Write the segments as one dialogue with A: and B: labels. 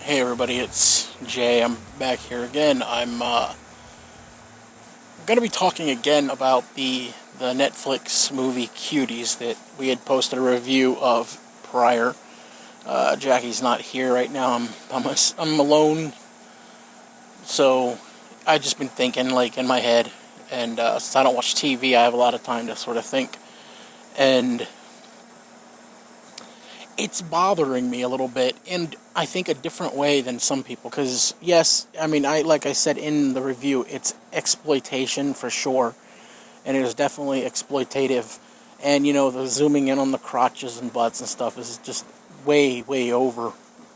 A: Hey everybody, it's Jay. I'm back here again. I'm going to be talking again about the Netflix movie Cuties that we had posted a review of prior. Jackie's not here right now. I'm alone, so I've just been thinking like in my head, and since I don't watch TV, I have a lot of time to sort of think, and it's bothering me a little bit, and I think a different way than some people, because yes, I mean, like I said in the review, it's exploitation for sure, and it is definitely exploitative, and the zooming in on the crotches and butts and stuff is just way, way over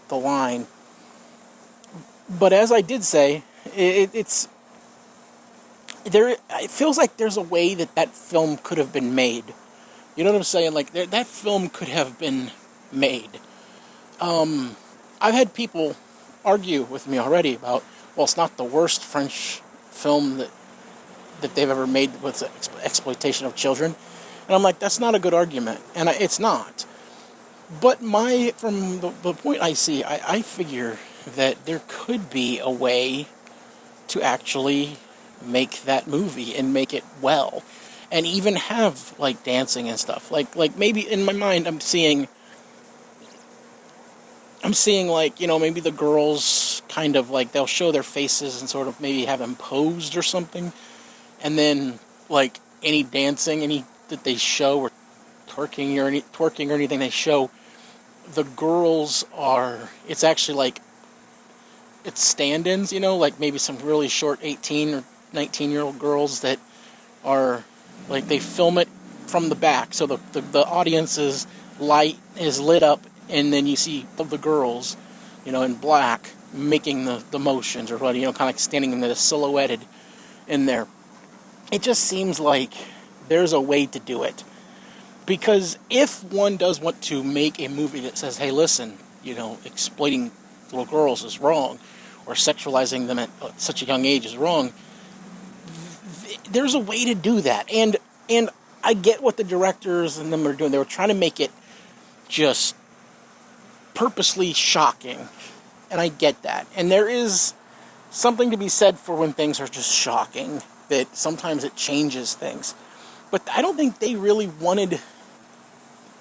A: the line. But as I did say, it feels like there's a way that film could have been made. You know what I'm saying? Like, that film could have been made. I've had people argue with me already about, well, it's not the worst French film that they've ever made with exploitation of children. And I'm like, that's not a good argument. And it's not. But from the point I see, I figure that there could be a way to actually make that movie and make it well. And even have, like, dancing and stuff. Like maybe in my mind I'm seeing like, maybe the girls kind of like, they'll show their faces and sort of maybe have them posed or something. And then, like, any dancing, that they show, or twerking or anything they show, the girls it's actually like, it's stand-ins, like maybe some really short 18 or 19-year-old girls that are, like, they film it from the back. So the audience's light is lit up, and then you see the girls, in black, making the motions, or what, kind of like standing in the silhouetted in there. It just seems like there's a way to do it. Because if one does want to make a movie that says, hey, listen, exploiting little girls is wrong, or sexualizing them at such a young age is wrong, there's a way to do that. And I get what the directors and them are doing. They were trying to make it just purposely shocking, and I get that. And there is something to be said for when things are just shocking, that sometimes it changes things. But I don't think they really wanted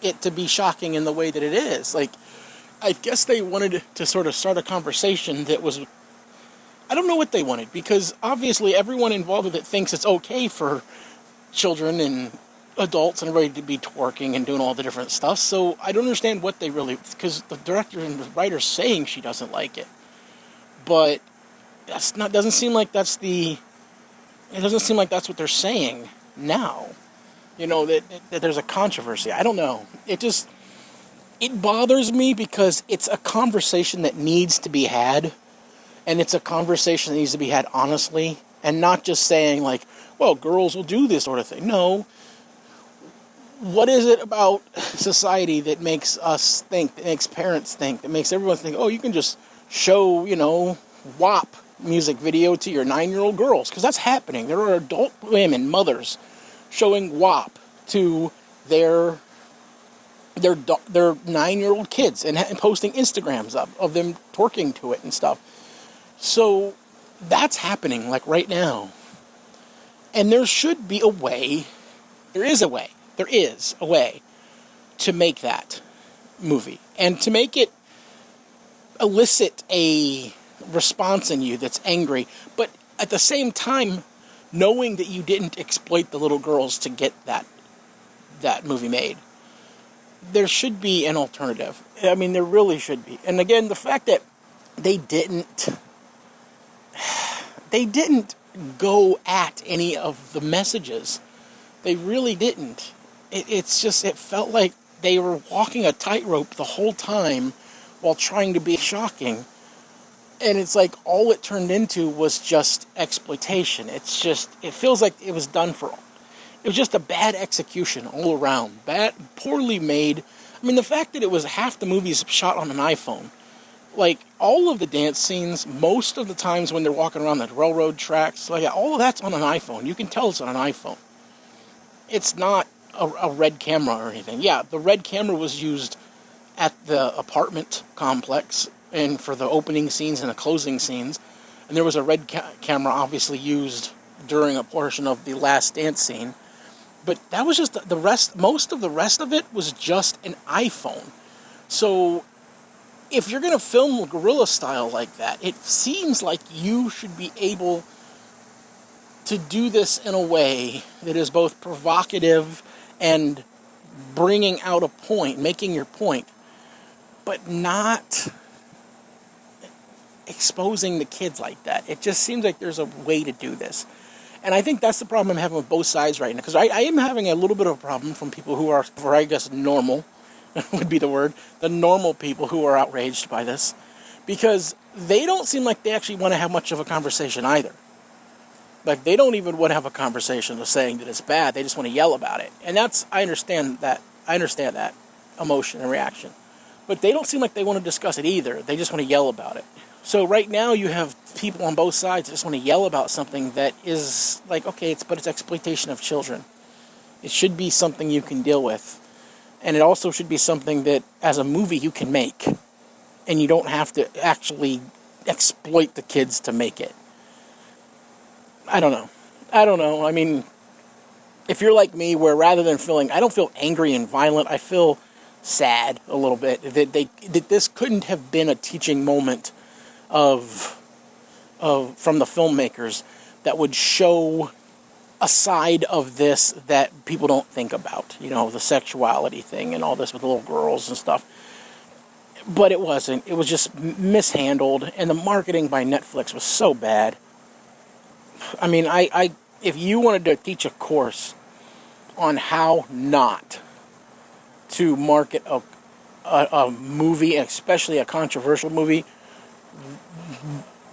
A: it to be shocking in the way that it is. Like, I guess they wanted to sort of start a conversation that was, I don't know what they wanted, because obviously everyone involved with it thinks it's okay for children and adults and everybody to be twerking and doing all the different stuff. So I don't understand what they really, because the director and the writer's saying she doesn't like it, but it doesn't seem like that's what they're saying now. That there's a controversy. I don't know. It bothers me, because it's a conversation that needs to be had, and it's a conversation that needs to be had honestly, and not just saying like, well, girls will do this sort of thing. No. What is it about society that makes us think, that makes parents think, that makes everyone think, oh, you can just show, WAP music video to your 9-year-old girls? Because that's happening. There are adult women, mothers, showing WAP to their 9-year-old kids and posting Instagrams of them twerking to it and stuff. So that's happening, like, right now. And there should be a way. There is a way to make that movie, and to make it elicit a response in you that's angry, but at the same time knowing that you didn't exploit the little girls to get that movie made. There should be an alternative. I mean, there really should be. And again, the fact that they didn't go at any of the messages. They really didn't. It felt like they were walking a tightrope the whole time while trying to be shocking. And it's like all it turned into was just exploitation. It feels like it was just a bad execution all around. Poorly made. I mean, the fact that it was half the movie's shot on an iPhone. Like, all of the dance scenes, most of the times when they're walking around the railroad tracks, like, all of that's on an iPhone. You can tell it's on an iPhone. It's not a red camera or anything. Yeah, the red camera was used at the apartment complex and for the opening scenes and the closing scenes. And there was a red camera obviously used during a portion of the last dance scene. But that was just the rest. Most of the rest of it was just an iPhone. So if you're going to film guerrilla style like that, it seems like you should be able to do this in a way that is both provocative and bringing out a point, making your point, but not exposing the kids like that. It just seems like there's a way to do this. And I think that's the problem I'm having with both sides right now. Because I am having a little bit of a problem from people who are, or I guess normal would be the word, the normal people who are outraged by this. Because they don't seem like they actually want to have much of a conversation either. Like, they don't even want to have a conversation of saying that it's bad. They just want to yell about it. And I understand that emotion and reaction. But they don't seem like they want to discuss it either. They just want to yell about it. So right now you have people on both sides that just want to yell about something that is like, okay, it's exploitation of children. It should be something you can deal with. And it also should be something that, as a movie, you can make. And you don't have to actually exploit the kids to make it. I don't know. I mean, if you're like me, where rather than I don't feel angry and violent, I feel sad a little bit that this couldn't have been a teaching moment from the filmmakers that would show a side of this that people don't think about. You know, the sexuality thing and all this with the little girls and stuff. But it wasn't. It was just mishandled, and the marketing by Netflix was so bad. I mean, if you wanted to teach a course on how not to market a movie, especially a controversial movie,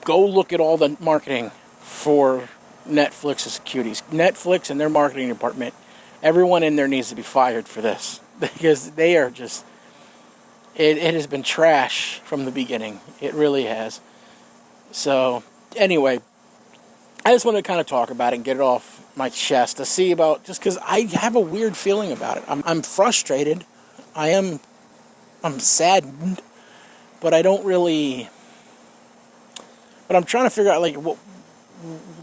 A: go look at all the marketing for Netflix's Cuties. Netflix and their marketing department, everyone in there needs to be fired for this. Because they are just... It has been trash from the beginning. It really has. So, anyway... I just wanted to kind of talk about it and get it off my chest to see about, just because I have a weird feeling about it. I'm frustrated. I'm saddened, but I don't really, but I'm trying to figure out, like,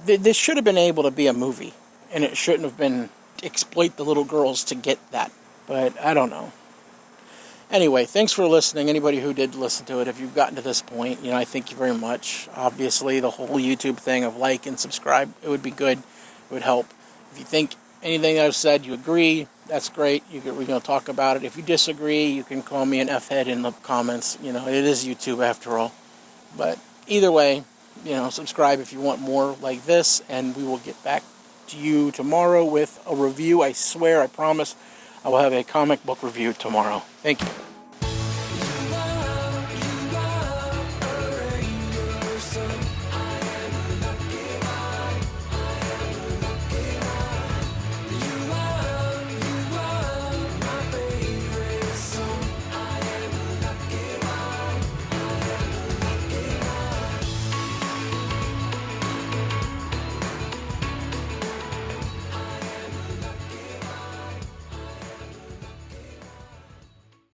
A: this should have been able to be a movie, and it shouldn't have been exploit the little girls to get that, but I don't know. Anyway, thanks for listening. Anybody who did listen to it, if you've gotten to this point, I thank you very much. Obviously, the whole YouTube thing of like and subscribe, it would be good. It would help. If you think anything I've said, you agree, that's great. We're going to talk about it. If you disagree, you can call me an F-head in the comments. It is YouTube after all. But either way, subscribe if you want more like this, and we will get back to you tomorrow with a review. I swear, I promise, I will have a comic book review tomorrow. Thank you.